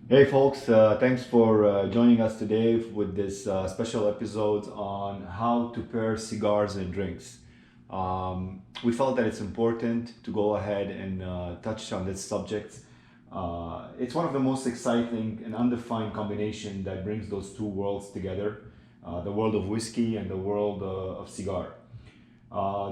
Hey folks, thanks for joining us today with this special episode on how to pair cigars and drinks. We felt that it's important to go ahead and touch on this subject. It's one of the most exciting and undefined combination that brings those two worlds together, the world of whiskey and the world of cigar.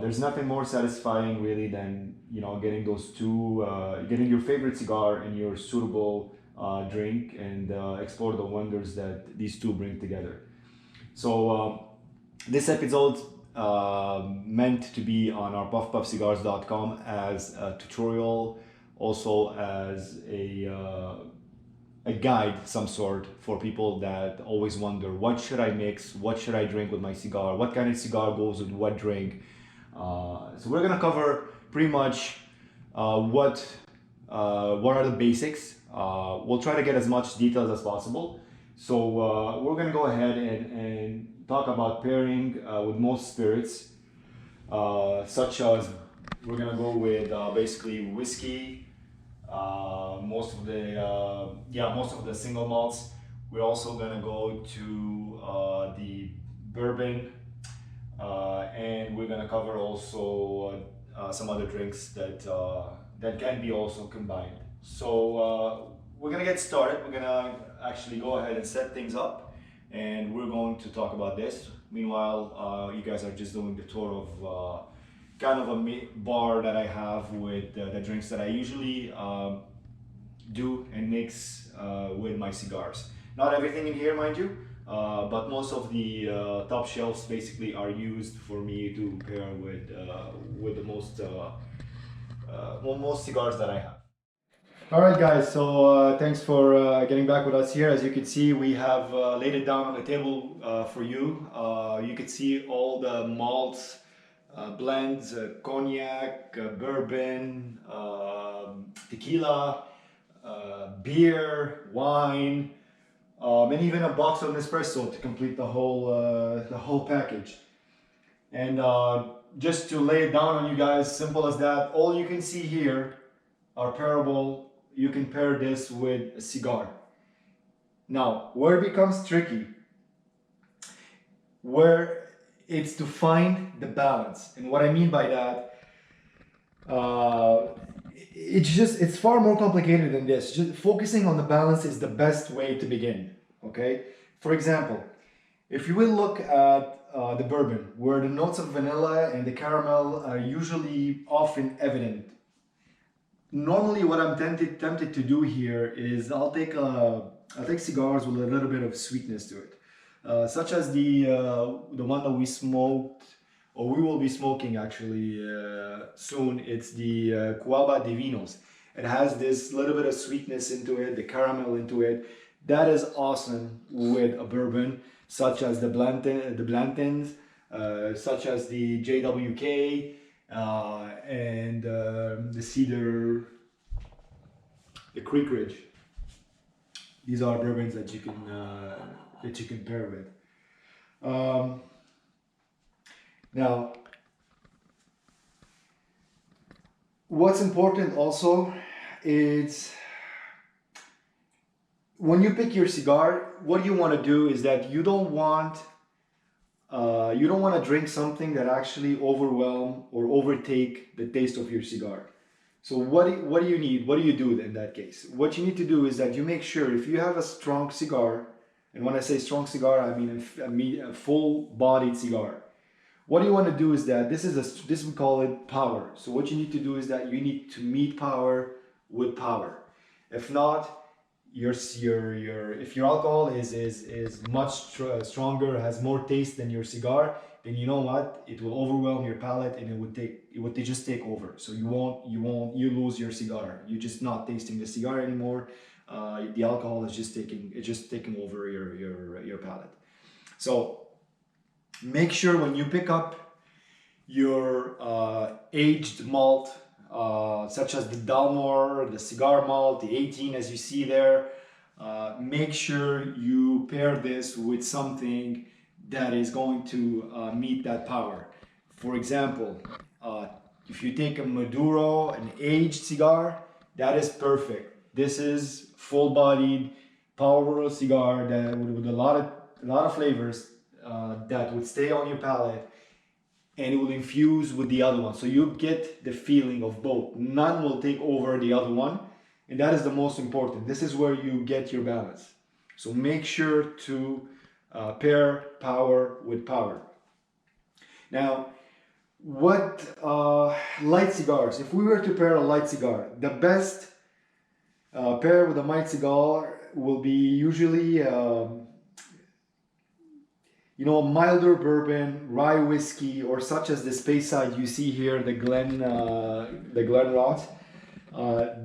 There's nothing more satisfying really than getting those two, getting your favorite cigar and your suitable drink and explore the wonders that these two bring together. So this episode meant to be on our puffpuffcigars.com as a tutorial, also as a guide some sort for people that always wonder what should I mix, what should I drink with my cigar, what kind of cigar goes with what drink. So we're gonna cover pretty much what are the basics. We'll try to get as much details as possible. So we're gonna go ahead and talk about pairing with most spirits, such as we're gonna go with basically whiskey, most of the single malts. We're also gonna go to the bourbon, and we're gonna cover also some other drinks that can be also combined. So we're gonna get started. We're gonna actually go ahead and set things up, and we're going to talk about this. Meanwhile, you guys are just doing the tour of kind of a bar that I have with the drinks that I usually do and mix with my cigars. Not everything in here, mind you, but most of the top shelves basically are used for me to pair with the most cigars that I have. All right, guys. So thanks for getting back with us here. As you can see, we have laid it down on the table for you. You can see all the malts, blends, cognac, bourbon, tequila, beer, wine, and even a box of Nespresso to complete the whole package. And just to lay it down on you guys, simple as that. All you can see here are pairable. You can pair this with a cigar. Now, where it becomes tricky, where it's to find the balance. And what I mean by that, it's far more complicated than this. Just focusing on the balance is the best way to begin. Okay. For example, if you will look at the bourbon, where the notes of vanilla and the caramel are usually often evident. Normally, what I'm tempted to do here is I'll take cigars with a little bit of sweetness to it, such as the one that we smoked, or we will be smoking actually soon. It's the Cuava de Vinos. It has this little bit of sweetness into it, the caramel into it. That is awesome with a bourbon, such as the Blantons, such as the JWK, and the Cedar, the Creek Ridge. These are bourbons that you can pair with. Now, what's important also is when you pick your cigar, what you want to do is that you don't want to drink something that actually overwhelm or overtake the taste of your cigar. So what do you need? What do you do in that case? What you need to do is that you make sure if you have a strong cigar, and when I say strong cigar, I mean a full-bodied cigar. What you want to do is that this we call it power. So what you need to do is that you need to meet power with power. If not, if your alcohol is much stronger, has more taste than your cigar, then you know what, it will overwhelm your palate and it would just take over. So you lose your cigar. You're just not tasting the cigar anymore. The alcohol is just taking over your palate. So make sure when you pick up your aged malt, such as the Dalmor, the cigar malt, the 18 as you see there, make sure you pair this with something that is going to meet that power. For example, if you take a Maduro, an aged cigar, that is perfect. This is full-bodied, powerful cigar that with a lot of flavors that would stay on your palate, and it will infuse with the other one. So you get the feeling of both. None will take over the other one, and that is the most important. This is where you get your balance. So make sure to pair power with power. Now, what light cigars? If we were to pair a light cigar, the best pair with a light cigar will be usually a milder bourbon, rye whiskey, or such as the Speyside you see here, the Glen Rot.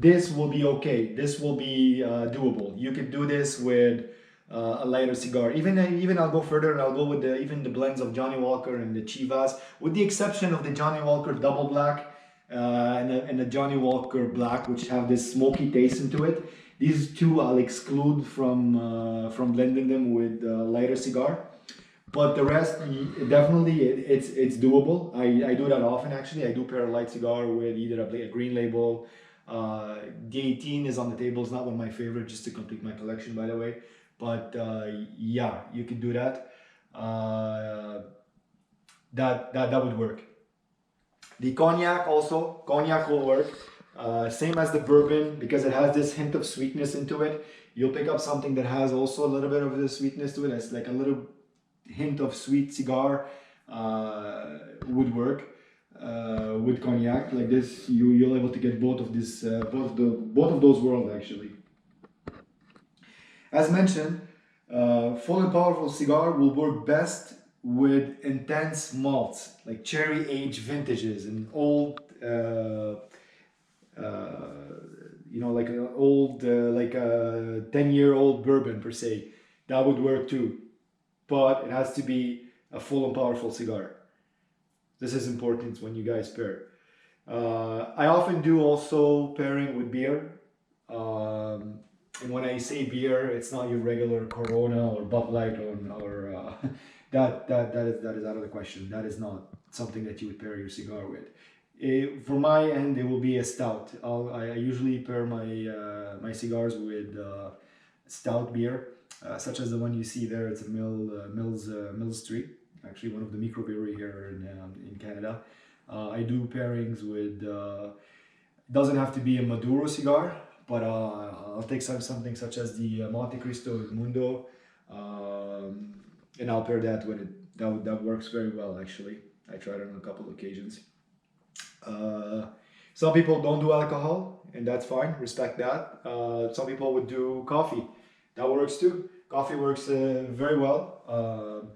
This will be okay. This will be doable. You can do this with a lighter cigar. Even I'll go further and I'll go with even the blends of Johnny Walker and the Chivas, with the exception of the Johnny Walker Double Black and the Johnny Walker Black, which have this smoky taste into it. These two I'll exclude from blending them with lighter cigar. But the rest, definitely, it's doable. I do that often, actually. I do pair a light cigar with either a green label. The 18 is on the table. It's not one of my favorite, just to complete my collection, by the way. But yeah, you can do that. That would work. The cognac also, cognac will work. Same as the bourbon, because it has this hint of sweetness into it. You'll pick up something that has also a little bit of the sweetness to it. It's like a little hint of sweet cigar would work with cognac like this. You're able to get both of this, both of those worlds actually. As mentioned, full and powerful cigar will work best with intense malts like cherry aged vintages and old. Like an old, like a 10-year-old bourbon per se, that would work too. But it has to be a full and powerful cigar. This is important when you guys pair. I often do also pairing with beer. And when I say beer, it's not your regular Corona or Bud Light or that is out of the question. That is not something that you would pair your cigar with. For my end, it will be a stout. I usually pair my cigars with stout beer, such as the one you see there. It's a Mill Street, actually one of the microbrewery here in Canada. I do pairings with. It doesn't have to be a Maduro cigar, but I'll take something such as the Monte Cristo Mundo, and I'll pair that with it. That works very well actually. I tried it on a couple of occasions. Some people don't do alcohol, and that's fine. Respect that. Some people would do coffee. That works too. Coffee works very well.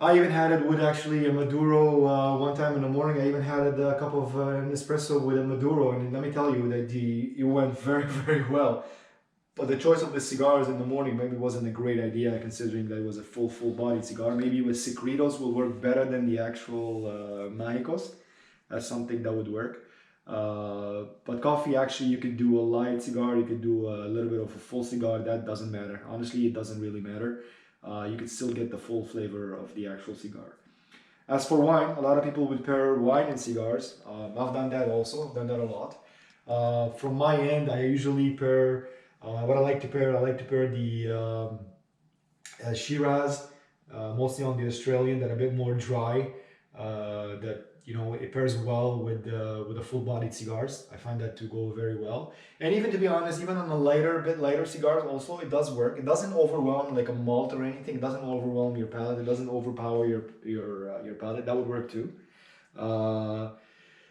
I even had it with actually a Maduro one time in the morning. I even had a cup of an espresso with a Maduro, and let me tell you that it went very, very well. But the choice of the cigars in the morning maybe wasn't a great idea, considering that it was a full-bodied cigar. Maybe with Secretos will work better than the actual Mahicos. That's something that would work. But coffee, actually, you could do a light cigar, you could do a little bit of a full cigar. That doesn't matter. Honestly, it doesn't really matter. You could still get the full flavor of the actual cigar. As for wine, a lot of people would pair wine and cigars. I've done that also. I've done that a lot. From my end, I usually pair. What I like to pair the Shiraz, mostly on the Australian, that are a bit more dry. That it pairs well with the full-bodied cigars. I find that to go very well. And even to be honest, even on the bit lighter cigars, also it does work. It doesn't overwhelm like a malt or anything. It doesn't overwhelm your palate. It doesn't overpower your palate. That would work too.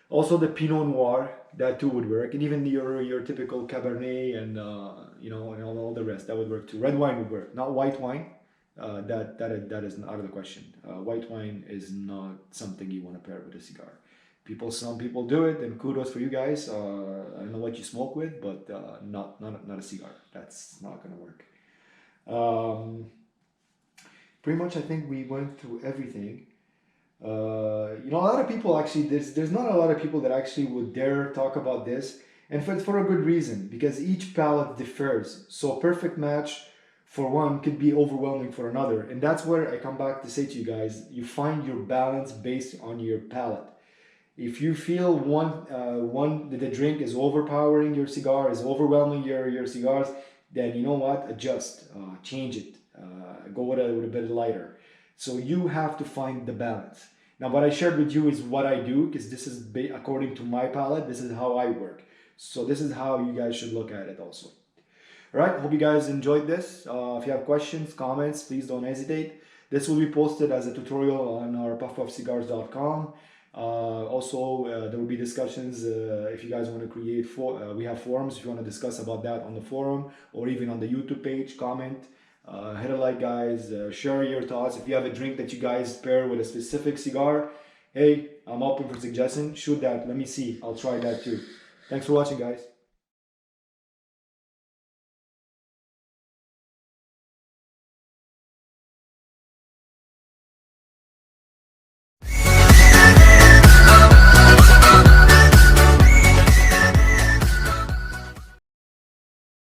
Also the Pinot Noir, that too would work, and even your typical Cabernet and and all the rest, that would work too. Red wine would work, not white wine. That is out of the question. White wine is not something you want to pair with a cigar. Some people do it, and kudos for you guys. I don't know what you smoke with, but not a cigar. That's not gonna work. Pretty much, I think we went through everything. A lot of people actually, there's not a lot of people that actually would dare talk about this, and for a good reason, because each palate differs. So a perfect match for one could be overwhelming for another, and that's where I come back to say to you guys, you find your balance based on your palate. If you feel the drink is overpowering your cigar, is overwhelming your cigars, then you know what? Adjust, change it, go with a bit lighter. So you have to find the balance. Now, what I shared with you is what I do, because this is according to my palate. This is how I work. So this is how you guys should look at it also. All right, hope you guys enjoyed this. If you have questions, comments, please don't hesitate. This will be posted as a tutorial on our puffpuffcigars.com. There will be discussions if you guys want to create, we have forums if you want to discuss about that on the forum or even on the YouTube page, comment. Hit a like, guys, share your thoughts. If you have a drink that you guys pair with a specific cigar, hey, I'm open for suggestion. Shoot that, let me see, I'll try that too. Thanks for watching, guys.